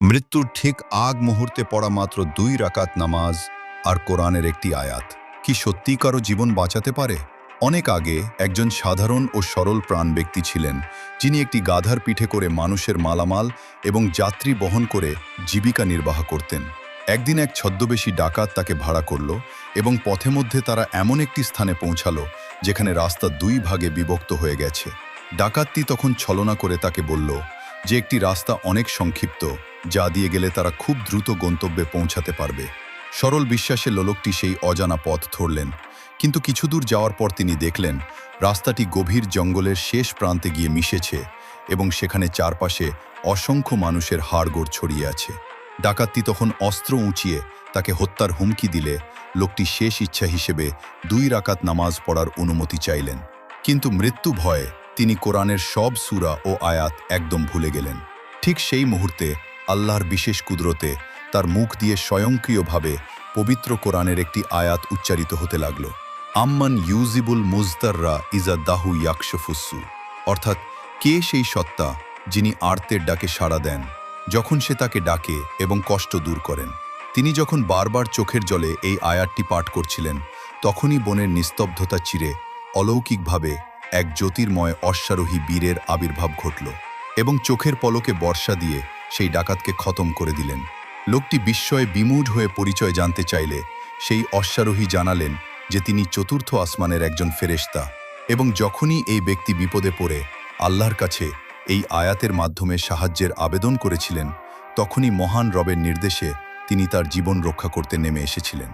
মৃত্যুর ঠিক আগ মুহূর্তে পড়া মাত্র 2 রাকাত নামাজ আর কোরআনের একটি আয়াত কি সত্যি কারো জীবন বাঁচাতে পারে? অনেক আগে একজন সাধারণ ও সরল প্রাণ ব্যক্তি ছিলেন, যিনি একটি গাধার পিঠে করে মানুষের মালামাল এবং যাত্রী বহন করে জীবিকা নির্বাহ করতেন। একদিন এক ছদ্মবেশী ডাকাত তাকে ভাড়া করল এবং পথে মধ্যে তারা এমন একটি স্থানে পৌঁছালো যেখানে রাস্তা 2 ভাগে বিভক্ত হয়ে গেছে। ডাকাতটি তখন ছলনা করে তাকে বলল যে একটি রাস্তা অনেক সংক্ষিপ্ত, যা দিয়ে গেলে তারা খুব দ্রুত গন্তব্যে পৌঁছাতে পারবে। সরল বিশ্বাসে লোকটি সেই অজানা পথ ধরলেন, কিন্তু কিছু দূর যাওয়ার পর তিনি দেখলেন রাস্তাটি গভীর জঙ্গলের শেষ প্রান্তে গিয়ে মিশেছে এবং সেখানে চারপাশে অসংখ্য মানুষের হাড়গোড় ছড়িয়ে আছে। ডাকাতটি তখন অস্ত্র উঁচিয়ে তাকে হত্যার হুমকি দিলে লোকটি শেষ ইচ্ছা হিসেবে 2 রাকাত নামাজ পড়ার অনুমতি চাইলেন। কিন্তু মৃত্যু ভয়ে তিনি কোরআনের সব সূরা ও আয়াত একদম ভুলে গেলেন। ঠিক সেই মুহূর্তে আল্লাহর বিশেষ কুদরতে তার মুখ দিয়ে স্বয়ংক্রিয়ভাবে পবিত্র কোরআনের একটি আয়াত উচ্চারিত হতে লাগল। আম্মান ইউজিবুল মুজতাররা ইজা দাহু ইয়াকশফুসু, অর্থাৎ কে সেই সত্তা যিনি আর্তের ডাকে সাড়া দেন যখন সে তাকে ডাকে এবং কষ্ট দূর করেন। তিনি যখন বারবার চোখের জলে এই আয়াতটি পাঠ করছিলেন, তখনই বনের নিস্তব্ধতা চিরে অলৌকিকভাবে এক জ্যোতির্ময় অশ্বারোহী বীরের আবির্ভাব ঘটল এবং চোখের পলকে বর্ষা দিয়ে সেই ডাকাতকে খতম করে দিলেন। লোকটি বিস্ময়ে বিমূঢ় হয়ে পরিচয় জানতে চাইলে সেই অশ্বারোহী জানালেন যে তিনি চতুর্থ আসমানের একজন ফেরেশতা এবং যখনই এই ব্যক্তি বিপদে পড়ে আল্লাহর কাছে এই আয়াতের মাধ্যমে সাহায্যের আবেদন করেছিলেন, তখনই মহান রবের নির্দেশে তিনি তার জীবন রক্ষা করতে নেমে এসেছিলেন।